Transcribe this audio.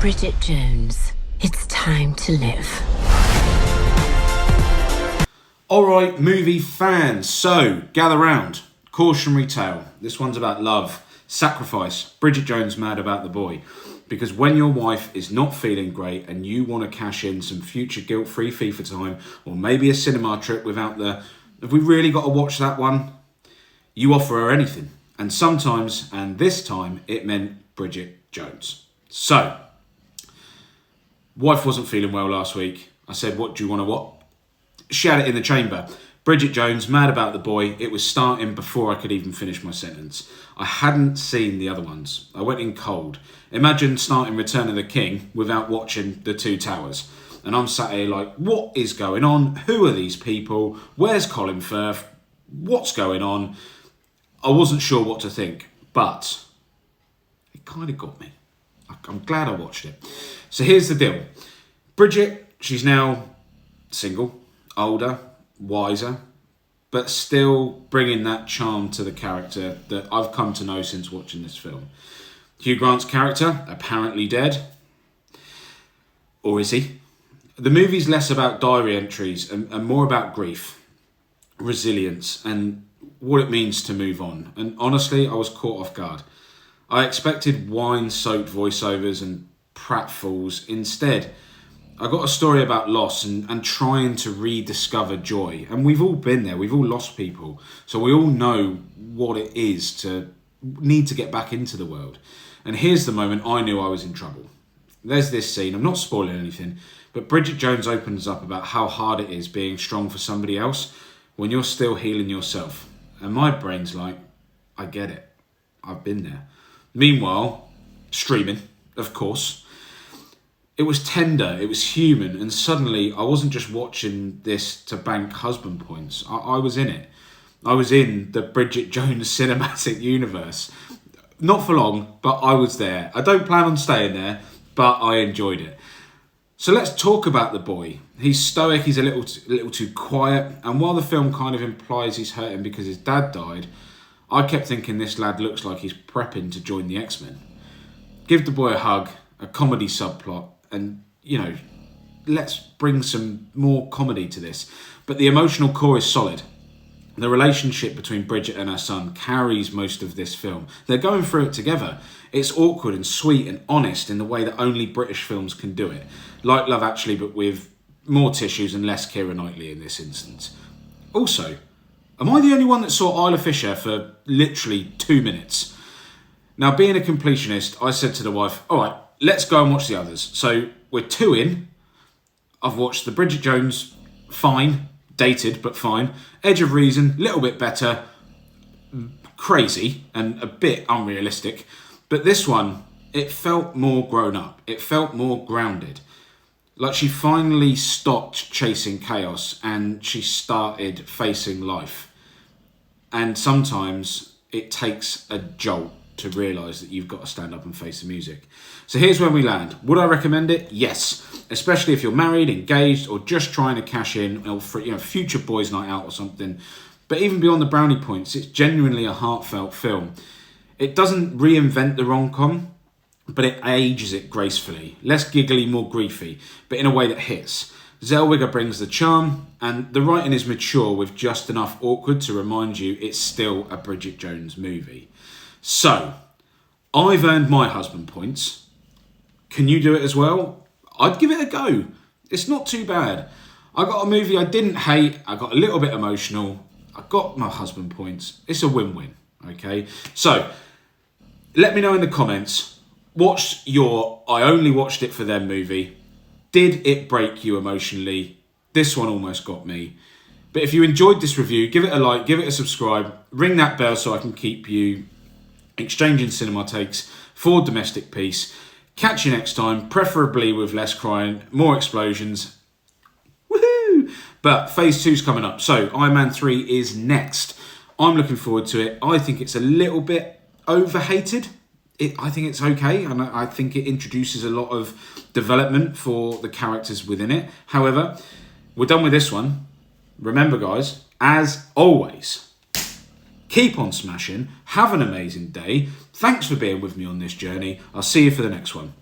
Bridget Jones. It's time to live. Alright, movie fans, so gather round. Cautionary tale. This one's about love, sacrifice. Bridget Jones mad about the boy. Because when your wife is not feeling great and you want to cash in some future guilt-free FIFA time, or maybe a cinema trip without the, have we really got to watch that one? You offer her anything. And sometimes, and this time, it meant Bridget Jones. So, wife wasn't feeling well last week. I said, what do you want to watch? She had it in the chamber. Bridget Jones, mad about the boy. It was starting before I could even finish my sentence. I hadn't seen the other ones. I went in cold. Imagine starting Return of the King without watching The Two Towers. And I'm sat here like, what is going on? Who are these people? Where's Colin Firth? What's going on? I wasn't sure what to think, but it kind of got me. I'm glad I watched it. So here's the deal. Bridget, she's now single, older, wiser, but still bringing that charm to the character that I've come to know since watching this film. Hugh Grant's character, apparently dead. Or is he? The movie's less about diary entries and more about grief, resilience, and what it means to move on. And honestly, I was caught off guard. I expected wine-soaked voiceovers and pratfalls. Instead, I got a story about loss and trying to rediscover joy. And we've all been there. We've all lost people. So we all know what it is to need to get back into the world. And here's the moment I knew I was in trouble. There's this scene. I'm not spoiling anything, but Bridget Jones opens up about how hard it is being strong for somebody else when you're still healing yourself. And my brain's like, I get it. I've been there. Meanwhile, streaming, of course. It was tender, it was human, and suddenly I wasn't just watching this to bank husband points. I was in it. I was in the Bridget Jones cinematic universe. Not for long, but I was there. I don't plan on staying there, but I enjoyed it. So let's talk about the boy. He's stoic, he's a little too quiet, and while the film kind of implies he's hurting because his dad died, I kept thinking this lad looks like he's prepping to join the X-Men. Give the boy a hug, a comedy subplot, and, let's bring some more comedy to this. But the emotional core is solid. The relationship between Bridget and her son carries most of this film. They're going through it together. It's awkward and sweet and honest in the way that only British films can do it. Like Love Actually, but with more tissues and less Keira Knightley in this instance. Also, am I the only one that saw Isla Fisher for literally 2 minutes? Now, being a completionist, I said to the wife, all right, let's go and watch the others. So we're 2 in. I've watched the Bridget Jones, fine, dated, but fine. Edge of Reason, little bit better, crazy and a bit unrealistic. But this one, it felt more grown up. It felt more grounded. Like she finally stopped chasing chaos and she started facing life. And sometimes it takes a jolt to realise that you've got to stand up and face the music. So here's where we land. Would I recommend it? Yes. Especially if you're married, engaged, or just trying to cash in, or for future boys' night out or something. But even beyond the brownie points, it's genuinely a heartfelt film. It doesn't reinvent the rom-com, but it ages it gracefully. Less giggly, more griefy, but in a way that hits. Zellweger brings the charm, and the writing is mature with just enough awkward to remind you it's still a Bridget Jones movie. So, I've earned my husband points. Can you do it as well? I'd give it a go. It's not too bad. I got a movie I didn't hate, I got a little bit emotional, I got my husband points. It's a win-win, okay? So, let me know in the comments, what's your I only watched it for them movie? Did it break you emotionally? This one almost got me. But if you enjoyed this review, give it a like, give it a subscribe, ring that bell so I can keep you exchanging cinema takes for domestic peace. Catch you next time, preferably with less crying, more explosions. Woohoo! But phase 2's coming up, so Iron Man 3 is next. I'm looking forward to it. I think it's a little bit overhated. I think it's okay, and I think it introduces a lot of development for the characters within it. However, we're done with this one. Remember, guys, as always, keep on smashing. Have an amazing day. Thanks for being with me on this journey. I'll see you for the next one.